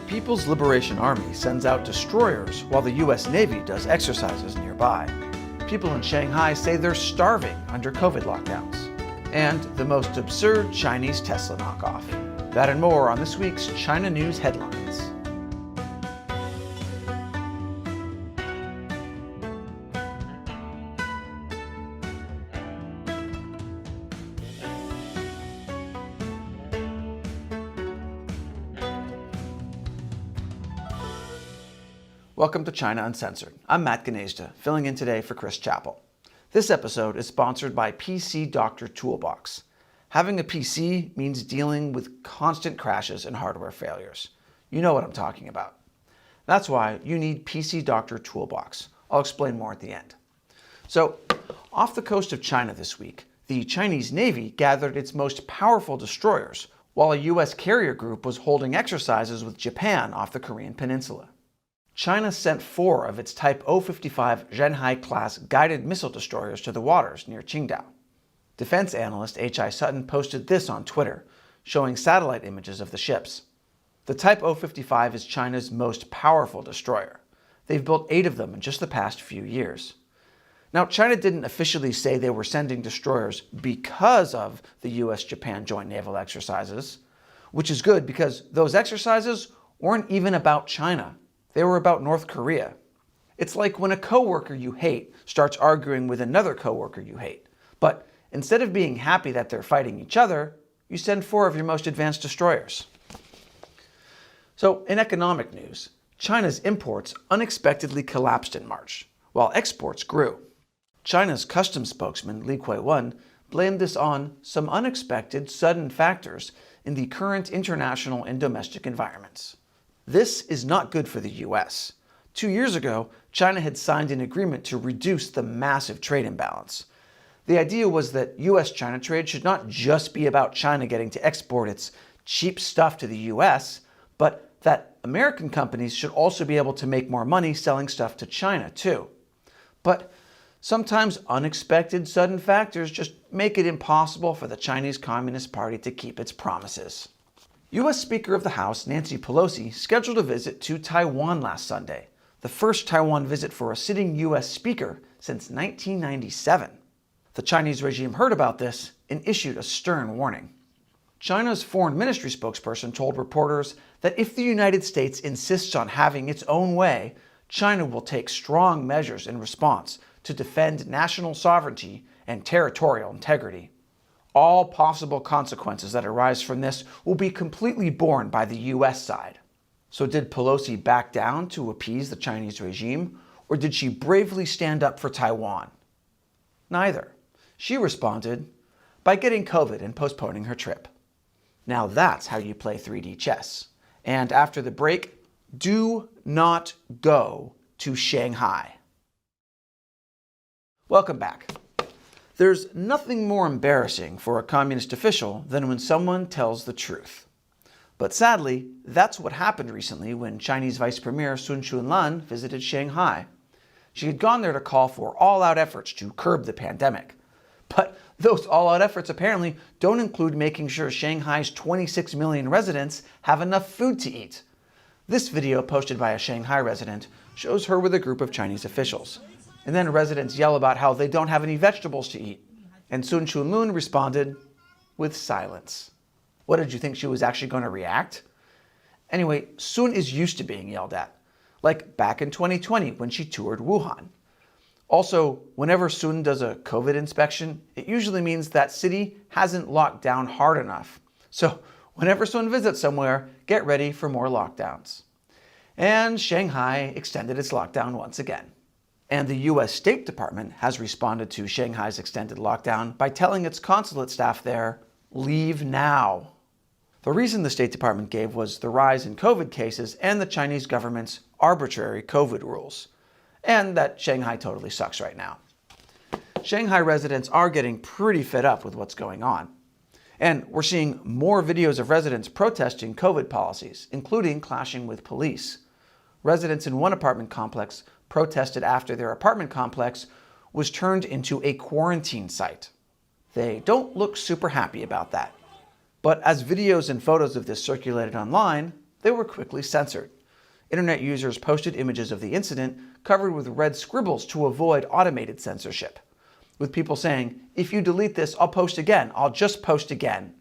People's Liberation Army sends out destroyers while the U.S. Navy does exercises nearby. People in Shanghai say they're starving under COVID lockdowns. And the most absurd Chinese Tesla knockoff. That and more on this week's China News Headlines. Welcome to China Uncensored. I'm Matt Gnezda, filling in today for Chris Chappell. This episode is sponsored by PC Doctor Toolbox. Having a PC means dealing with constant crashes and hardware failures. You know what I'm talking about. That's why you need PC Doctor Toolbox. I'll explain more at the end. So, off the coast of China this week, the Chinese Navy gathered its most powerful destroyers, while a U.S. carrier group was holding exercises with Japan off the Korean Peninsula. China sent 4 of its Type 055 Shanghai-class guided missile destroyers to the waters near Qingdao. Defense analyst H.I. Sutton posted this on Twitter, showing satellite images of the ships. The Type 055 is China's most powerful destroyer. They've built 8 of them in just the past few years. Now, China didn't officially say they were sending destroyers because of the U.S.-Japan joint naval exercises, which is good because those exercises weren't even about China. They were about North Korea. It's like when a coworker you hate starts arguing with another coworker you hate. But instead of being happy that they're fighting each other, you send 4 of your most advanced destroyers. So, in economic news, China's imports unexpectedly collapsed in March, while exports grew. China's customs spokesman Li Keqiang blamed this on some unexpected, sudden factors in the current international and domestic environments. This is not good for the U.S. 2 years ago, China had signed an agreement to reduce the massive trade imbalance. The idea was that U.S.-China trade should not just be about China getting to export its cheap stuff to the U.S., but that American companies should also be able to make more money selling stuff to China, too. But sometimes unexpected, sudden factors just make it impossible for the Chinese Communist Party to keep its promises. U.S. Speaker of the House Nancy Pelosi scheduled a visit to Taiwan last Sunday, the first Taiwan visit for a sitting U.S. speaker since 1997. The Chinese regime heard about this and issued a stern warning. China's foreign ministry spokesperson told reporters that if the United States insists on having its own way, China will take strong measures in response to defend national sovereignty and territorial integrity. All possible consequences that arise from this will be completely borne by the U.S. side. So did Pelosi back down to appease the Chinese regime, or did she bravely stand up for Taiwan? Neither. She responded by getting COVID and postponing her trip. Now that's how you play 3D chess. And after the break, do not go to Shanghai. Welcome back. There's nothing more embarrassing for a communist official than when someone tells the truth. But sadly, that's what happened recently when Chinese Vice Premier Sun Chunlan visited Shanghai. She had gone there to call for all-out efforts to curb the pandemic. But those all-out efforts apparently don't include making sure Shanghai's 26 million residents have enough food to eat. This video, posted by a Shanghai resident, shows her with a group of Chinese officials. And then residents yell about how they don't have any vegetables to eat. And Sun Chunlan responded with silence. What, did you think she was actually going to react? Anyway, Sun is used to being yelled at, like back in 2020 when she toured Wuhan. Also, whenever Sun does a COVID inspection, it usually means that city hasn't locked down hard enough. So whenever Sun visits somewhere, get ready for more lockdowns. And Shanghai extended its lockdown once again. And the U.S. State Department has responded to Shanghai's extended lockdown by telling its consulate staff there, leave now. The reason the State Department gave was the rise in COVID cases and the Chinese government's arbitrary COVID rules. And that Shanghai totally sucks right now. Shanghai residents are getting pretty fed up with what's going on. And we're seeing more videos of residents protesting COVID policies, including clashing with police. Residents in one apartment complex protested after their apartment complex was turned into a quarantine site. They don't look super happy about that. But as videos and photos of this circulated online, they were quickly censored. Internet users posted images of the incident covered with red scribbles to avoid automated censorship, with people saying, "If you delete this, I'll post again. I'll just post again."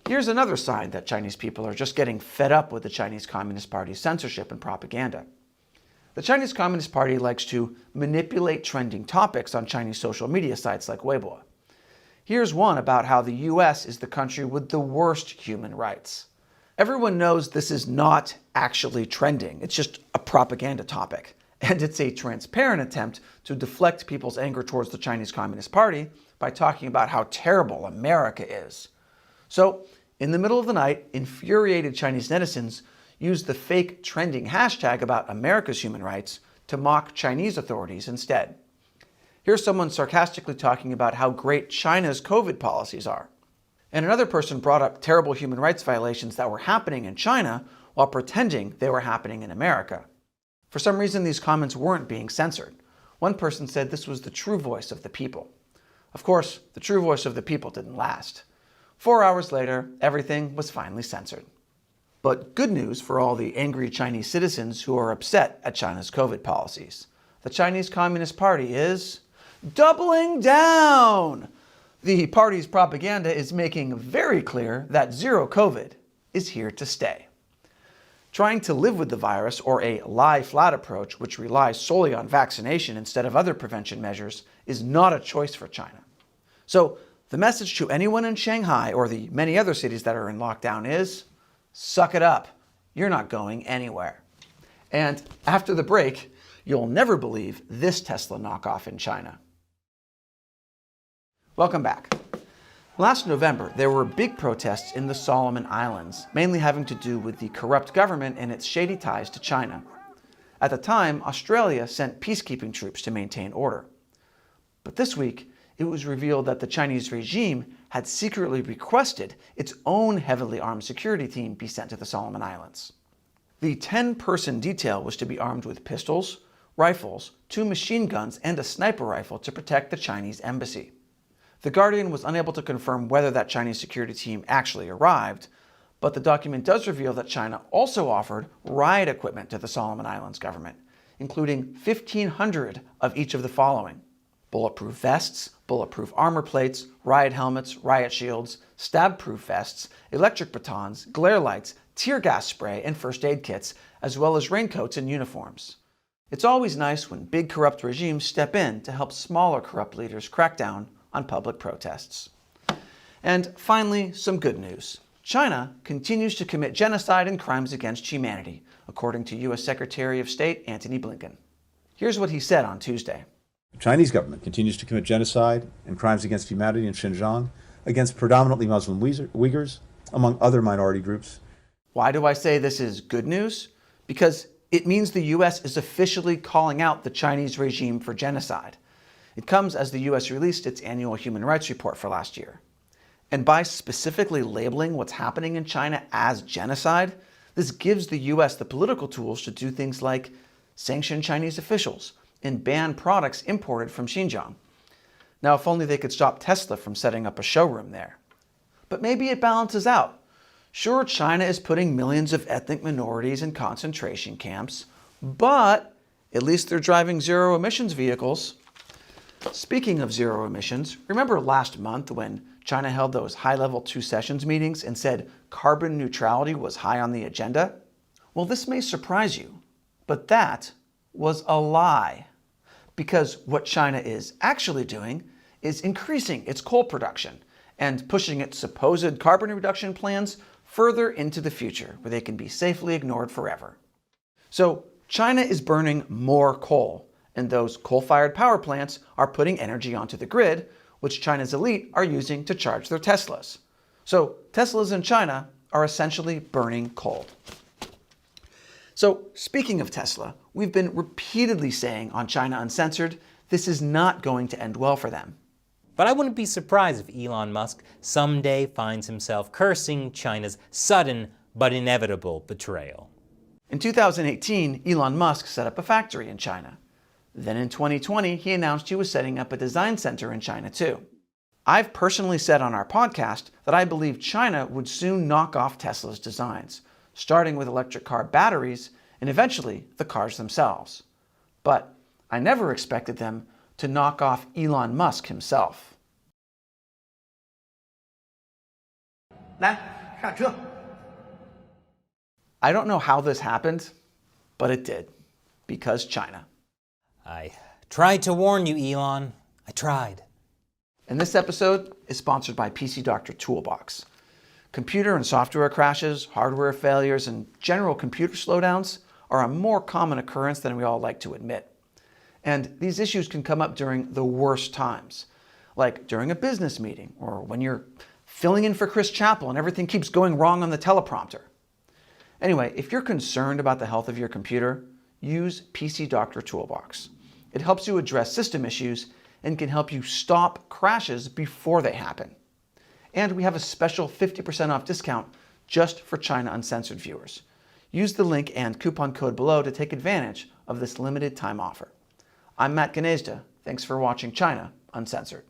Here's another sign that Chinese people are just getting fed up with the Chinese Communist Party's censorship and propaganda. The Chinese Communist Party likes to manipulate trending topics on Chinese social media sites like Weibo. Here's one about how the US is the country with the worst human rights. Everyone knows this is not actually trending. It's just a propaganda topic. And it's a transparent attempt to deflect people's anger towards the Chinese Communist Party by talking about how terrible America is. So, in the middle of the night, infuriated Chinese netizens used the fake trending hashtag about America's human rights to mock Chinese authorities instead. Here's someone sarcastically talking about how great China's COVID policies are. And another person brought up terrible human rights violations that were happening in China while pretending they were happening in America. For some reason, these comments weren't being censored. One person said this was the true voice of the people. Of course, the true voice of the people didn't last. 4 hours later, everything was finally censored. But good news for all the angry Chinese citizens who are upset at China's COVID policies. The Chinese Communist Party is doubling down! The party's propaganda is making very clear that zero COVID is here to stay. Trying to live with the virus, or a lie-flat approach which relies solely on vaccination instead of other prevention measures, is not a choice for China. So the message to anyone in Shanghai or the many other cities that are in lockdown is, suck it up. You're not going anywhere. And after the break, you'll never believe this Tesla knockoff in China. Welcome back. Last November, there were big protests in the Solomon Islands, mainly having to do with the corrupt government and its shady ties to China. At the time, Australia sent peacekeeping troops to maintain order. But this week, it was revealed that the Chinese regime had secretly requested its own heavily armed security team be sent to the Solomon Islands. The 10-person detail was to be armed with pistols, rifles, 2 machine guns, and a sniper rifle to protect the Chinese embassy. The Guardian was unable to confirm whether that Chinese security team actually arrived, but the document does reveal that China also offered riot equipment to the Solomon Islands government, including 1,500 of each of the following: bulletproof vests, bulletproof armor plates, riot helmets, riot shields, stab-proof vests, electric batons, glare lights, tear gas spray, and first aid kits, as well as raincoats and uniforms. It's always nice when big corrupt regimes step in to help smaller corrupt leaders crack down on public protests. And finally, some good news. China continues to commit genocide and crimes against humanity, according to U.S. Secretary of State Antony Blinken. Here's what he said on Tuesday. The Chinese government continues to commit genocide and crimes against humanity in Xinjiang against predominantly Muslim Uyghurs, among other minority groups. Why do I say this is good news? Because it means the U.S. is officially calling out the Chinese regime for genocide. It comes as the U.S. released its annual human rights report for last year. And by specifically labeling what's happening in China as genocide, this gives the U.S. the political tools to do things like sanction Chinese officials and ban products imported from Xinjiang. Now, if only they could stop Tesla from setting up a showroom there. But maybe it balances out. Sure, China is putting millions of ethnic minorities in concentration camps, but at least they're driving zero emissions vehicles. Speaking of zero emissions, remember last month when China held those high-level 2 sessions meetings and said carbon neutrality was high on the agenda? Well, this may surprise you, but that was a lie. Because what China is actually doing is increasing its coal production and pushing its supposed carbon reduction plans further into the future, where they can be safely ignored forever. So China is burning more coal, and those coal-fired power plants are putting energy onto the grid, which China's elite are using to charge their Teslas. So Teslas in China are essentially burning coal. So speaking of Tesla, we've been repeatedly saying on China Uncensored, this is not going to end well for them. But I wouldn't be surprised if Elon Musk someday finds himself cursing China's sudden but inevitable betrayal. In 2018, Elon Musk set up a factory in China. Then in 2020, he announced he was setting up a design center in China too. I've personally said on our podcast that I believe China would soon knock off Tesla's designs. starting with electric car batteries and eventually the cars themselves. But I never expected them to knock off Elon Musk himself. 来，上车。 I don't know how this happened, but it did, because China. I tried to warn you, Elon. I tried. And this episode is sponsored by PC Doctor Toolbox. Computer and software crashes, hardware failures, and general computer slowdowns are a more common occurrence than we all like to admit. And these issues can come up during the worst times, like during a business meeting or when you're filling in for Chris Chappell and everything keeps going wrong on the teleprompter. Anyway, if you're concerned about the health of your computer, use PC Doctor Toolbox. It helps you address system issues and can help you stop crashes before they happen. And we have a special 50% off discount just for China Uncensored viewers. Use the link and coupon code below to take advantage of this limited time offer. I'm Matt Gnezda. Thanks for watching China Uncensored.